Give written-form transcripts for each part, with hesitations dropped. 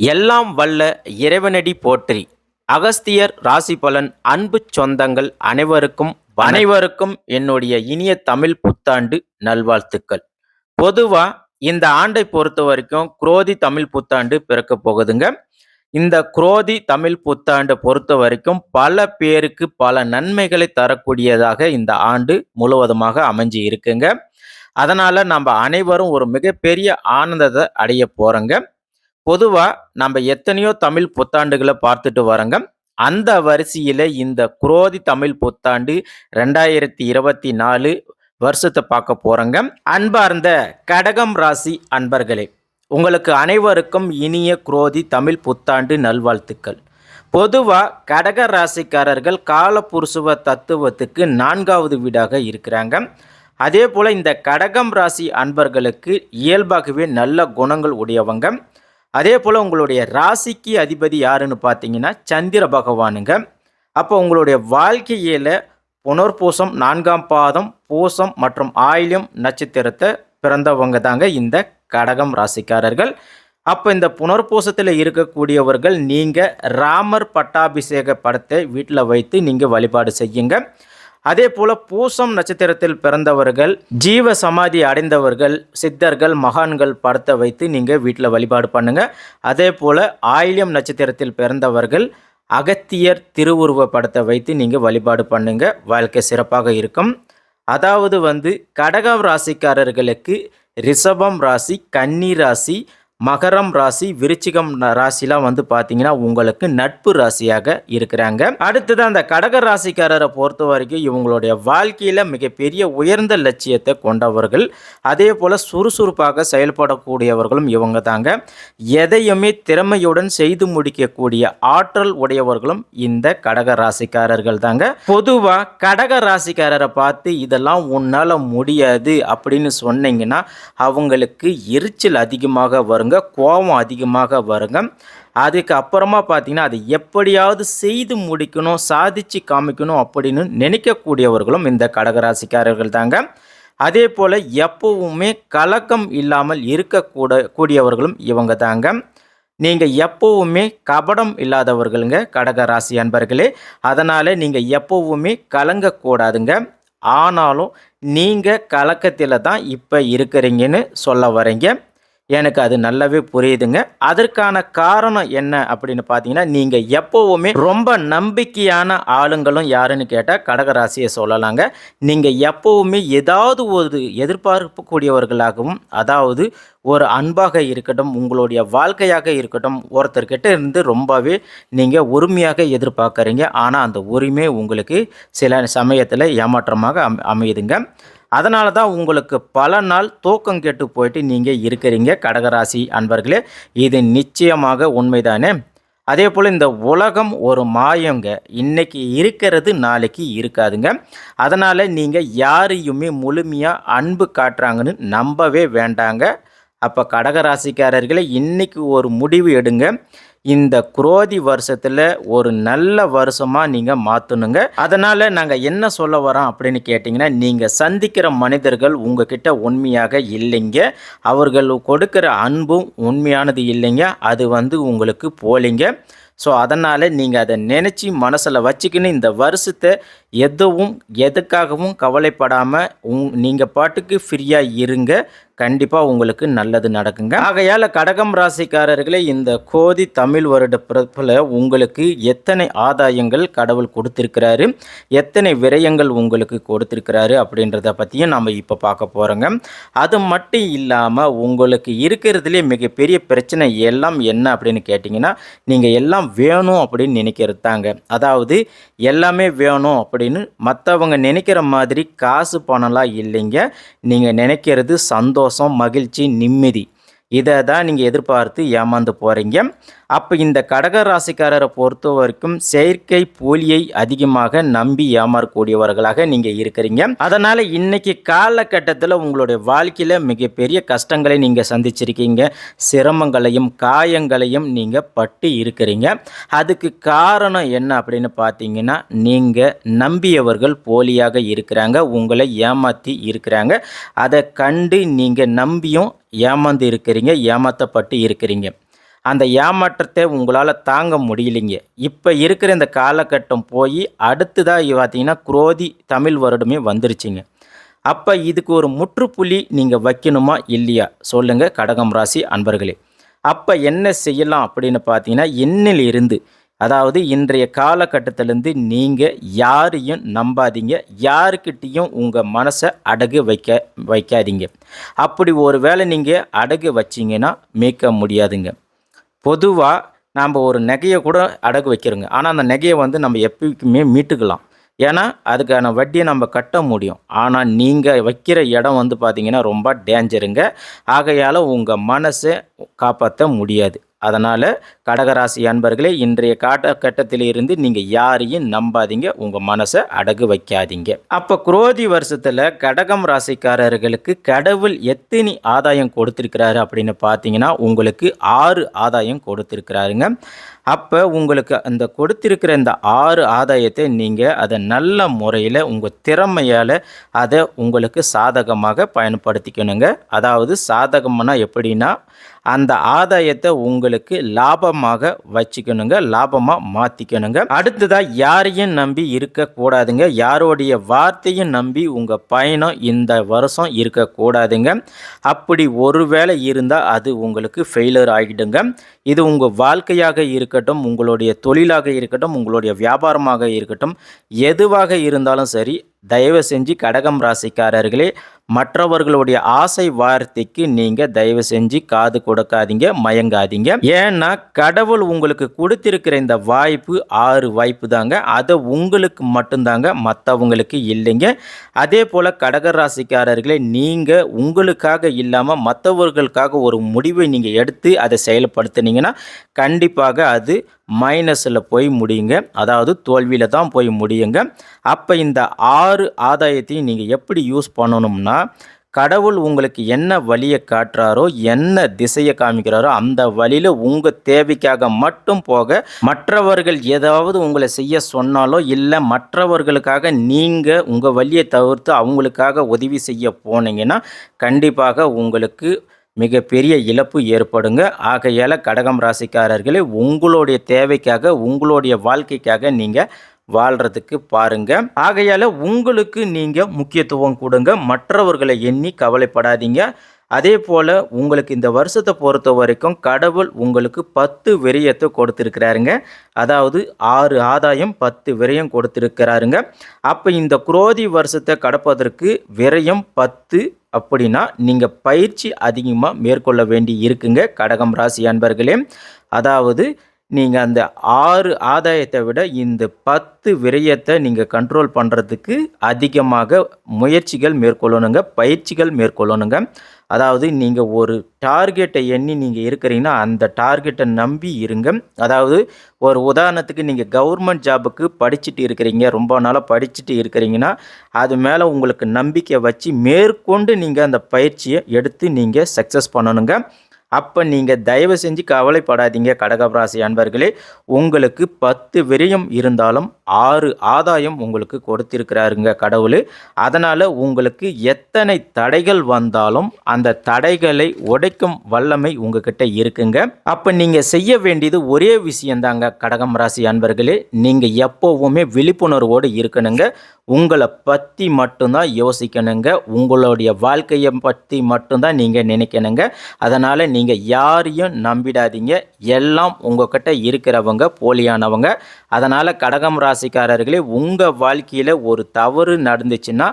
எல்லாம் வல்ல இறைவனடி போற்றி. அகஸ்தியர் ராசி பலன். அன்பு சொந்தங்கள் அனைவருக்கும் என்னுடைய இனிய தமிழ் புத்தாண்டு நல்வாழ்த்துக்கள். பொதுவா இந்த ஆண்டை பொறுத்த வரைக்கும் குரோதி தமிழ் புத்தாண்டு பிறக்க போகுதுங்க. இந்த குரோதி தமிழ் புத்தாண்டை பொறுத்த வரைக்கும் பல பேருக்கு பல நன்மைகளை தரக்கூடியதாக இந்த ஆண்டு முழுவதுமாக அமைஞ்சு இருக்குங்க. அதனால நம்ம அனைவரும் ஒரு மிகப்பெரிய ஆனந்தத்தை அடைய போறோங்க. பொதுவா நம்ம எத்தனையோ தமிழ் புத்தாண்டுகளை பார்த்துட்டு வரோங்க. அந்த வரிசையில இந்த குரோதி தமிழ் புத்தாண்டு 2024 வருஷத்தை பார்க்க போறோங்க. அன்பார்ந்த கடகம் ராசி அன்பர்களே, உங்களுக்கு அனைவருக்கும் இனிய குரோதி தமிழ் புத்தாண்டு நல்வாழ்த்துக்கள். பொதுவா கடக ராசிக்காரர்கள் காலபுருஷ தத்துவத்துக்கு 4வது வீடாக இருக்கிறாங்க. அதே போல இந்த கடகம் ராசி அன்பர்களுக்கு இயல்பாகவே நல்ல குணங்கள் உடையவங்க. அதே போல் உங்களுடைய ராசிக்கு அதிபதி யாருன்னு பார்த்தீங்கன்னா சந்திர பகவானுங்க. அப்போ உங்களுடைய வாழ்க்கையில் புனர்பூசம் 4ஆம் பாதம், பூசம் மற்றும் ஆயில்யம் நட்சத்திரத்தை பிறந்தவங்க தாங்க இந்த கடகம் ராசிக்காரர்கள். அப்போ இந்த புனர்பூசத்தில் இருக்கக்கூடியவர்கள் நீங்கள் ராமர் பட்டாபிஷேக படத்தை வீட்டில் வைத்து நீங்கள் வழிபாடு செய்யுங்க. அதே போல பூசம் நட்சத்திரத்தில் பிறந்தவர்கள், ஜீவ சமாதி அடைந்தவர்கள், சித்தர்கள், மகான்கள் படத்தை வைத்து நீங்கள் வீட்டில் வழிபாடு பண்ணுங்க. அதே போல ஆயில்யம் நட்சத்திரத்தில் பிறந்தவர்கள் அகத்தியர் திருவுருவ படத்தை வைத்து நீங்கள் வழிபாடு பண்ணுங்க. வாழ்க்கை சிறப்பாக இருக்கும். அதாவது கடகம் ராசிக்காரர்களுக்கு ரிஷபம் ராசி, கன்னி ராசி, மகரம் ராசி, விருச்சிகம் ராசிலாம் பார்த்தீங்கன்னா உங்களுக்கு நட்பு ராசியாக இருக்கிறாங்க. அடுத்தது அந்த கடக ராசிக்காரரை பொறுத்த வரைக்கும் இவங்களுடைய வாழ்க்கையில் மிகப்பெரிய உயர்ந்த லட்சியத்தை கொண்டவர்கள். அதே போல் சுறுசுறுப்பாக செயல்படக்கூடியவர்களும் இவங்க தாங்க. எதையுமே திறமையுடன் செய்து முடிக்கக்கூடிய ஆற்றல் உடையவர்களும் இந்த கடக ராசிக்காரர்கள் தாங்க. பொதுவாக கடக ராசிக்காரரை பார்த்து இதெல்லாம் உன்னால் முடியாது அப்படின்னு சொன்னீங்கன்னா அவங்களுக்கு எரிச்சல் அதிகமாக வரும், கோபம் அதிகமாக வருங்க. அதுக்கு அப்புறமா பார்த்தீங்கன்னா அதை எப்படியாவது செய்து முடிக்கணும், சாதிச்சு காமிக்கணும் அப்படின்னு நினைக்கக்கூடியவர்களும் இந்த கடகராசிக்காரர்கள் தாங்க. அதே போல் எப்பவுமே கலக்கம் இல்லாமல் கூடியவர்களும் இவங்க தாங்க. நீங்கள் எப்பவுமே கபடம் இல்லாதவர்களுங்க கடகராசி அன்பர்களே. அதனால் நீங்கள் எப்பவுமே கலங்கக்கூடாதுங்க. ஆனாலும் நீங்கள் கலக்கத்தில் தான் இப்போ இருக்கிறீங்கன்னு சொல்ல வரீங்க. எனக்கு அது நல்லாவே புரியுதுங்க. அதற்கான காரணம் என்ன அப்படின்னு பார்த்தீங்கன்னா, நீங்கள் எப்போவுமே ரொம்ப நம்பிக்கையான ஆளுங்களும் யாருன்னு கேட்டால் கடகராசியை சொல்லலாங்க. நீங்கள் எப்போவுமே ஏதாவது ஒரு எதிர்பார்க்கக்கூடியவர்களாகவும், அதாவது ஒரு அன்பாக இருக்கட்டும், உங்களுடைய வாழ்க்கையாக இருக்கட்டும், ஒருத்தர்கிட்ட இருந்து ரொம்பவே நீங்கள் உரிமையாக எதிர்பார்க்குறீங்க. ஆனால் அந்த உரிமை உங்களுக்கு சில சமயத்தில் ஏமாற்றமாக அமையுதுங்க. அதனால தான் உங்களுக்கு பல நாள் தூக்கம் கெட்டு போயிட்டு நீங்கள் இருக்கிறீங்க கடகராசி அன்பர்களே. இது நிச்சயமாக உண்மைதானே. அதே போல் இந்த உலகம் ஒரு மாயங்க. இன்னைக்கு இருக்கிறது நாளைக்கு இருக்காதுங்க. அதனால் நீங்கள் யாரையுமே முழுமையாக அன்பு காட்டுறாங்கன்னு நம்பவே வேண்டாங்க. அப்போ கடகராசிக்காரர்களே, இன்றைக்கி ஒரு முடிவு எடுங்க. இந்த குரோதி வருஷத்தில் ஒரு நல்ல வருஷமாக நீங்கள் மாற்றணுங்க. அதனால் நாங்கள் என்ன சொல்ல வரோம் அப்படின்னு கேட்டிங்கன்னா, நீங்கள் சந்திக்கிற மனிதர்கள் உங்ககிட்ட உண்மையாக இல்லைங்க. அவர்கள் கொடுக்குற அன்பும் உண்மையானது இல்லைங்க. அது உங்களுக்கு போலிங்க. ஸோ அதனால் நீங்கள் அதை நினச்சி மனசில் வச்சுக்கின்னு இந்த வருஷத்தை எதுக்காகவும் கவலைப்படாமல் நீங்கள் பாட்டுக்கு ஃப்ரீயாக இருங்க. கண்டிப்பாக உங்களுக்கு நல்லது நடக்குங்க. ஆகையால் கடகம் ராசிக்காரர்களே, இந்த கோதி தமிழ் வருட பிறப்பில் உங்களுக்கு எத்தனை ஆதாயங்கள் கடவுள் கொடுத்துருக்கிறாரு, எத்தனை விரயங்கள் உங்களுக்கு கொடுத்துருக்கிறாரு அப்படின்றத பற்றியும் நம்ம இப்போ பார்க்க போகிறோங்க. அது மட்டும் இல்லாமல் உங்களுக்கு இருக்கிறதுலே மிகப்பெரிய பிரச்சனை எல்லாம் என்ன அப்படின்னு கேட்டிங்கன்னா, நீங்கள் எல்லாம் வேணும் அப்படின்னு நினைக்கிறது தாங்க. அதாவது எல்லாமே வேணும் அப்படின்னு மற்றவங்க நினைக்கிற மாதிரி காசு பணம்லாம் இல்லைங்க. நீங்கள் நினைக்கிறது சந்தோஷம், மகிழ்ச்சி, நிம்மதி. இதை தான் நீங்கள் எதிர்பார்த்து ஏமாந்து போகிறீங்க. அப்போ இந்த கடக ராசிக்காரரை பொறுத்த வரைக்கும் செயற்கை போலியை அதிகமாக நம்பி ஏமாறக்கூடியவர்களாக நீங்கள் இருக்கிறீங்க. அதனால் இன்றைக்கி காலகட்டத்தில் உங்களுடைய வாழ்க்கையில் மிகப்பெரிய கஷ்டங்களை நீங்கள் சந்திச்சிருக்கீங்க. சிரமங்களையும் காயங்களையும் நீங்கள் பட்டு இருக்கிறீங்க. அதுக்கு காரணம் என்ன அப்படின்னு பார்த்தீங்கன்னா, நீங்கள் நம்பியவர்கள் போலியாக இருக்கிறாங்க, உங்களை ஏமாற்றி இருக்கிறாங்க. அதை கண்டு நீங்கள் நம்பியும் ஏமாந்து இருக்கிறீங்க, ஏமாற்றப்பட்டு இருக்கிறீங்க. அந்த ஏமாற்றத்தை உங்களால் தாங்க முடியலைங்க. இப்போ இருக்கிற இந்த காலகட்டம் போய் அடுத்ததாக பார்த்தீங்கன்னா குரோதி தமிழ் வருடமே வந்துருச்சுங்க. அப்போ இதுக்கு ஒரு முற்றுப்புள்ளி நீங்கள் வைக்கணுமா இல்லையா சொல்லுங்கள் கடகம் ராசி அன்பர்களே. அப்போ என்ன செய்யலாம் அப்படின்னு பார்த்தீங்கன்னா இன்னிலிருந்து, அதாவது இன்றைய காலகட்டத்திலேருந்து நீங்கள் யாரையும் நம்பாதீங்க, யாருக்கிட்டேயும் உங்கள் மனசை அடகு வைக்காதீங்க. அப்படி ஒரு வேளை நீங்கள் அடகு வச்சிங்கன்னா மீட்க முடியாதுங்க. பொதுவாக நாம் ஒரு நகையை கூட அடகு வைக்கிறோங்க, ஆனால் அந்த நகையை நம்ம எப்பயுமே மீட்டுக்கலாம். ஏன்னா அதுக்கான வட்டியை நம்ம கட்ட முடியும். ஆனால் நீங்கள் வைக்கிற இடம் பார்த்தீங்கன்னா ரொம்ப டேஞ்சருங்க. ஆகையால் உங்கள் மனசை காப்பாற்ற முடியாது. அதனால் கடகராசி அன்பர்களே, இன்றைய காலகட்டத்திலிருந்து நீங்கள் யாரையும் நம்பாதீங்க, உங்கள் மனசை அடகு வைக்காதீங்க. அப்போ குரோதி வருஷத்தில் கடகம் ராசிக்காரர்களுக்கு கடவுள் எத்தனை ஆதாயம் கொடுத்துருக்கிறாரு அப்படின்னு பார்த்தீங்கன்னா உங்களுக்கு 6 ஆதாயம் கொடுத்துருக்கிறாருங்க. அப்போ உங்களுக்கு அந்த கொடுத்திருக்கிற இந்த 6 ஆதாயத்தை நீங்கள் அதை நல்ல முறையில் உங்கள் திறமையால் அதை உங்களுக்கு சாதகமாக பயன்படுத்திக்கணுங்க. அதாவது சாதகம்னா எப்படின்னா, அந்த ஆதாயத்தை உங்களுக்கு லாபமாக வச்சுக்கணுங்க, லாபமாக மாற்றிக்கணுங்க. அடுத்ததாக யாரையும் நம்பி இருக்கக்கூடாதுங்க, யாரோடைய வார்த்தையும் நம்பி உங்கள் பயணம் இந்த வருஷம் இருக்கக்கூடாதுங்க. அப்படி ஒருவேளை இருந்தால் அது உங்களுக்கு ஃபெயிலியர் ஆகிடுங்க. இது உங்கள் வாழ்க்கையாக இருக்கட்டும், உங்களுடைய தொழிலாக இருக்கட்டும், உங்களுடைய வியாபாரமாக இருக்கட்டும், எதுவாக இருந்தாலும் சரி, தயவு செஞ்சு கடகம் ராசிக்காரர்களே மற்றவர்களுடைய ஆசை வார்த்தைக்கு நீங்கள் தயவு செஞ்சு காது கொடுக்காதீங்க, மயங்காதீங்க. ஏன்னா கடவுள் உங்களுக்கு கொடுத்திருக்கிற இந்த வாய்ப்பு 6 வாய்ப்பு தாங்க, அதை உங்களுக்கு மட்டும்தாங்க, மற்றவங்களுக்கு இல்லைங்க. அதே போல் கடக ராசிக்காரர்களே நீங்கள் உங்களுக்காக இல்லாமல் மற்றவர்களுக்காக ஒரு முடிவை நீங்கள் எடுத்து அதை செயல்படுத்தினீங்கன்னா கண்டிப்பாக அது மைனஸில் போய் முடியுங்க, அதாவது தோல்வியில் தான் போய் முடியுங்க. அப்போ இந்த 6 ஆதாயத்தையும் நீங்கள் எப்படி யூஸ் பண்ணணும்னா, கடவுள் உங்களுக்கு என்ன வழியை காட்டுறாரோ, என்ன திசையை காமிக்கிறாரோ அந்த வழியில் உங்கள் தேவைக்காக மட்டும் போக, மற்றவர்கள் ஏதாவது உங்களை செய்ய சொன்னாலோ இல்லை மற்றவர்களுக்காக நீங்கள் உங்கள் வழியை தவிர்த்து அவங்களுக்காக உதவி செய்ய போனீங்கன்னா கண்டிப்பாக உங்களுக்கு மிகப்பெரிய இழப்பு ஏற்படுங்க. ஆகையால் கடகம் ராசிக்காரர்களே உங்களுடைய தேவைக்காக உங்களுடைய வாழ்க்கைக்காக நீங்கள் வாழ்கிறதுக்கு பாருங்க. ஆகையால் உங்களுக்கு நீங்கள் முக்கியத்துவம் கொடுங்க, மற்றவர்களை எண்ணி கவலைப்படாதீங்க. அதே போல் உங்களுக்கு இந்த வருஷத்தை பொறுத்த வரைக்கும் கடவுள் உங்களுக்கு 10 விரயத்தை கொடுத்துருக்கிறாருங்க. அதாவது 6 ஆதாயம் 10 விரயம் கொடுத்துருக்கிறாருங்க. அப்போ இந்த குரோதி வருஷத்தை கடப்பதற்கு விரயம் 10 அப்படின்னா நீங்கள் பயிற்சி அதிகமாக மேற்கொள்ள வேண்டி இருக்குங்க கடகம் ராசி அன்பர்களே. அதாவது நீங்கள் அந்த 6 ஆதாயத்தை விட இந்த 10 விரயத்தை நீங்கள் கண்ட்ரோல் பண்ணுறதுக்கு அதிகமாக முயற்சிகள் மேற்கொள்ளணுங்க, பயிற்சிகள் மேற்கொள்ளணுங்க. அதாவது நீங்கள் ஒரு டார்கெட்டை எண்ணி நீங்கள் இருக்கிறீங்கன்னா அந்த டார்கெட்டை நம்பி இருங்க. அதாவது ஒரு உதாரணத்துக்கு நீங்கள் கவர்மெண்ட் ஜாபுக்கு படிச்சுட்டு இருக்கிறீங்க, ரொம்ப நாளாக படிச்சுட்டு இருக்கிறீங்கன்னா அது மேலே உங்களுக்கு நம்பிக்கை வச்சு மேற்கொண்டு நீங்கள் அந்த பயிற்சியை எடுத்து நீங்கள் சக்ஸஸ் பண்ணணுங்க. அப்போ நீங்கள் தயவு செஞ்சு கவலைப்படாதீங்க கடகராசி அன்பர்களே, உங்களுக்கு 10 விரயம் இருந்தாலும் 6 ஆதாயம் உங்களுக்கு கொடுத்திருக்கிறாருங்க கடவுள். அதனால் உங்களுக்கு எத்தனை தடைகள் வந்தாலும் அந்த தடைகளை உடைக்கும் வல்லமை உங்ககிட்ட இருக்குங்க. அப்போ நீங்கள் செய்ய வேண்டியது ஒரே விஷயந்தாங்க கடகம் ராசி அன்பர்களே, நீங்கள் எப்போவுமே விழிப்புணர்வோடு இருக்கணுங்க. உங்களை பற்றி மட்டும்தான் யோசிக்கணுங்க, உங்களுடைய வாழ்க்கையை பற்றி மட்டும்தான் நீங்கள் நினைக்கணுங்க. அதனால் நீங்கள் யாரையும் நம்பிடாதீங்க, எல்லாம் உங்ககிட்ட இருக்கிறவங்க போலியானவங்க. அதனால் கடகம் ராசிக்காரர்களே உங்கள் வாழ்க்கையில் ஒரு தவறு நடந்துச்சுன்னா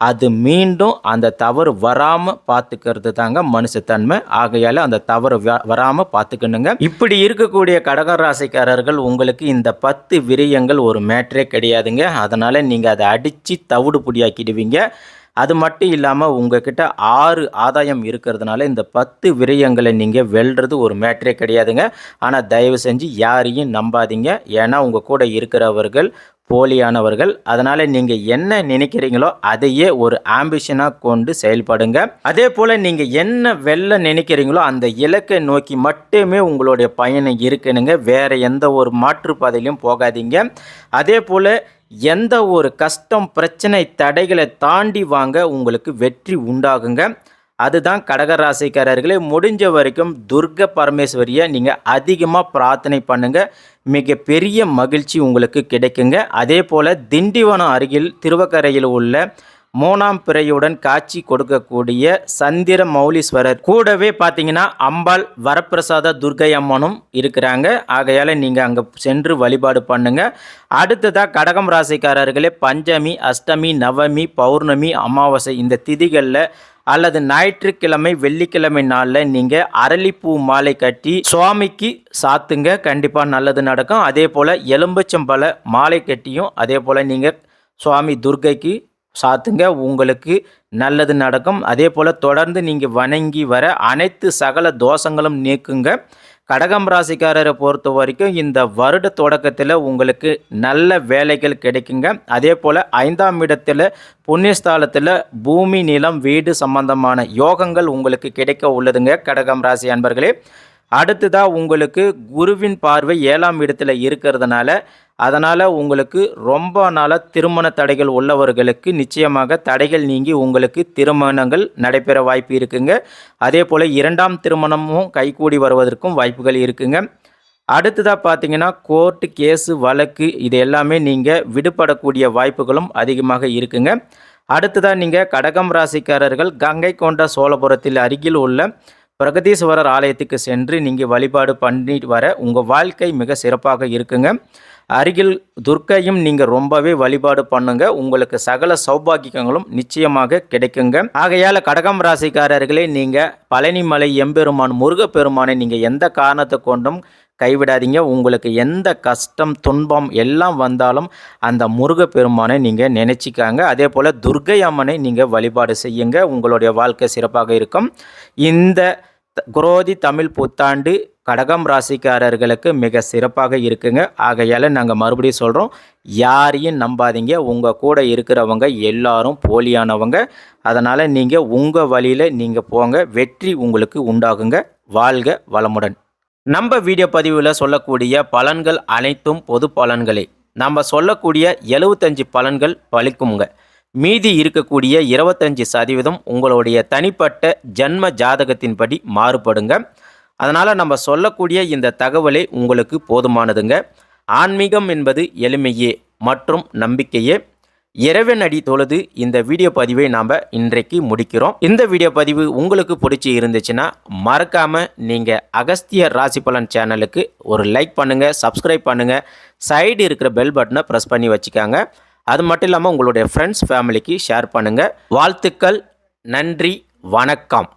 அது மீண்டும் அந்த தவறு வராமல் பார்த்துக்கிறது தாங்க மனுஷத்தன்மை. ஆகையால் அந்த தவறு வராமல் பார்த்துக்கணுங்க. இப்படி இருக்கக்கூடிய கடக ராசிக்காரர்கள் உங்களுக்கு இந்த 10 விரயங்கள் ஒரு மேட்டரே கிடையாதுங்க. அதனால் நீங்கள் அதை அடித்து தவிடு பொடியாக்கிடுவீங்க. அது மட்டும் இல்லாமல் உங்ககிட்ட 6 ஆதாயம் இருக்கிறதுனால இந்த 10 விரயங்களை நீங்கள் வெல்றது ஒரு மேட்டரே கிடையாதுங்க. ஆனால் தயவு செஞ்சு யாரையும் நம்பாதீங்க, ஏன்னா உங்கள் கூட இருக்கிறவர்கள் போலியானவர்கள். அதனால் நீங்கள் என்ன நினைக்கிறீங்களோ அதையே ஒரு ஆம்பிஷனாக கொண்டு செயல்படுங்க. அதே போல் நீங்கள் என்ன வெல்ல நினைக்கிறீங்களோ அந்த இலக்கை நோக்கி மட்டுமே உங்களுடைய பயணம் இருக்கணுங்க, வேறு எந்த ஒரு மாற்றுப்பாதையிலையும் போகாதீங்க. அதே போல் எந்த ஒரு கஷ்டம் பிரச்சனை தடைகளை தாண்டி வாங்க உங்களுக்கு வெற்றி உண்டாகுங்க. அதுதான் கடக ராசிக்காரர்களே, முடிஞ்ச வரைக்கும் துர்க்க பரமேஸ்வரியை நீங்கள் அதிகமாக பிரார்த்தனை பண்ணுங்கள். மிகப்பெரிய மகிழ்ச்சி உங்களுக்கு கிடைக்குங்க. அதே போல் திண்டிவனம் அருகில் திருவக்கரையில் உள்ள மூணாம் பிறையுடன் காட்சி கொடுக்கக்கூடிய சந்திர மௌலீஸ்வரர் கூடவே பார்த்தீங்கன்னா அம்பாள் வரப்பிரசாத துர்க்கை அம்மனும் இருக்கிறாங்க. ஆகையால் நீங்கள் அங்கே சென்று வழிபாடு பண்ணுங்க. அடுத்ததாக கடகம் ராசிக்காரர்களே, பஞ்சமி, அஷ்டமி, நவமி, பௌர்ணமி, அமாவாசை இந்த திதிகளில் அல்லது ஞாயிற்றுக்கிழமை, வெள்ளிக்கிழமை நாளில் நீங்கள் அரளிப்பூ மாலை கட்டி சுவாமிக்கு சாத்துங்க. கண்டிப்பாக நல்லது நடக்கும். அதே போல் எலும்பச்சம்பழ மாலை கட்டியும் அதே போல் நீங்கள் சுவாமி துர்க்கைக்கு சாத்துங்க. உங்களுக்கு நல்லது நடக்கும். அதே போல் தொடர்ந்து நீங்கள் வணங்கி வர அனைத்து சகல தோஷங்களும் நீக்குங்க. கடகம் ராசிக்காரரை பொறுத்த வரைக்கும் இந்த வருட தொடக்கத்தில் உங்களுக்கு நல்ல வேலைகள் கிடைக்குங்க. அதே போல் 5ஆம் இடத்துல புண்ணியஸ்தானத்தில் பூமி, நிலம், வீடு சம்பந்தமான யோகங்கள் உங்களுக்கு கிடைக்க உள்ளதுங்க கடகம் ராசி அன்பர்களே. அடுத்ததாக உங்களுக்கு குருவின் பார்வை 7ஆம் இடத்துல இருக்கிறதுனால அதனால் உங்களுக்கு ரொம்ப நாளாக திருமண தடைகள் உள்ளவர்களுக்கு நிச்சயமாக தடைகள் நீங்கி உங்களுக்கு திருமணங்கள் நடைபெற வாய்ப்பு இருக்குங்க. அதே போல் 2ஆம் திருமணமும் கைகூடி வருவதற்கும் வாய்ப்புகள் இருக்குங்க. அடுத்ததாக பார்த்தீங்கன்னா கோர்ட்டு கேஸு வழக்கு இது எல்லாமே நீங்கள் விடுபடக்கூடிய வாய்ப்புகளும் அதிகமாக இருக்குங்க. அடுத்ததாக நீங்கள் கடகம் ராசிக்காரர்கள் கங்கை கொண்ட சோழபுரத்தில் அருகில் உள்ள பிரகதீஸ்வரர் ஆலயத்துக்கு சென்று நீங்கள் வழிபாடு பண்ணிட்டு வர உங்கள் வாழ்க்கை மிக சிறப்பாக இருக்குங்க. அருகில் துர்க்கையும் நீங்கள் ரொம்பவே வழிபாடு பண்ணுங்க. உங்களுக்கு சகல சௌபாகியங்களும் நிச்சயமாக கிடைக்குங்க. ஆகையால் கடகம் ராசிக்காரர்களே, நீங்கள் பழனிமலை எம்பெருமான் முருகப்பெருமானை நீங்கள் எந்த காரணத்தை கொண்டும் கைவிடாதீங்க. உங்களுக்கு எந்த கஷ்டம் துன்பம் எல்லாம் வந்தாலும் அந்த முருகப்பெருமானை நீங்கள் நினச்சிக்காங்க. அதே போல் துர்க்கை அம்மனை நீங்கள் வழிபாடு செய்யுங்க. உங்களுடைய வாழ்க்கை சிறப்பாக இருக்கும். இந்த குரோதி தமிழ் புத்தாண்டு கடகம் ராசிக்காரர்களுக்கு மிக சிறப்பாக இருக்குங்க. ஆகையால் நாங்கள் மறுபடியும் சொல்கிறோம், யாரையும் நம்பாதீங்க. உங்கள் கூட இருக்கிறவங்க எல்லாரும் போலியானவங்க. அதனால் நீங்கள் உங்கள் வழியில் நீங்கள் போங்க. வெற்றி உங்களுக்கு உண்டாகுங்க. வாழ்க வளமுடன். நம்ம வீடியோ பதிவில் சொல்லக்கூடிய பலன்கள் அனைத்தும் பொது பலன்களே. நம்ம சொல்லக்கூடிய 75 பலன்கள் பலிக்குங்க. மீதி இருக்கக்கூடிய 25% உங்களுடைய தனிப்பட்ட ஜன்ம ஜாதகத்தின்படி மாறுபடுங்க. அதனால் நம்ம சொல்லக்கூடிய இந்த தகவலே உங்களுக்கு போதுமானதுங்க. ஆன்மீகம் என்பது எளிமையே மற்றும் நம்பிக்கையே. இறைவன் அடி தொழுது இந்த வீடியோ பதிவை நாம் இன்றைக்கு முடிக்கிறோம். இந்த வீடியோ பதிவு உங்களுக்கு பிடிச்சி இருந்துச்சுன்னா மறக்காமல் நீங்கள் அகஸ்தியர் ராசி பலன் சேனலுக்கு ஒரு லைக் பண்ணுங்கள், சப்ஸ்கிரைப் பண்ணுங்கள், சைடு இருக்கிற பெல் பட்டனை ப்ரெஸ் பண்ணி வச்சுக்காங்க. அது மட்டும் இல்லாமல் உங்களுடைய ஃப்ரெண்ட்ஸ் ஃபேமிலிக்கு ஷேர் பண்ணுங்கள். வாழ்த்துக்கள். நன்றி. வணக்கம்.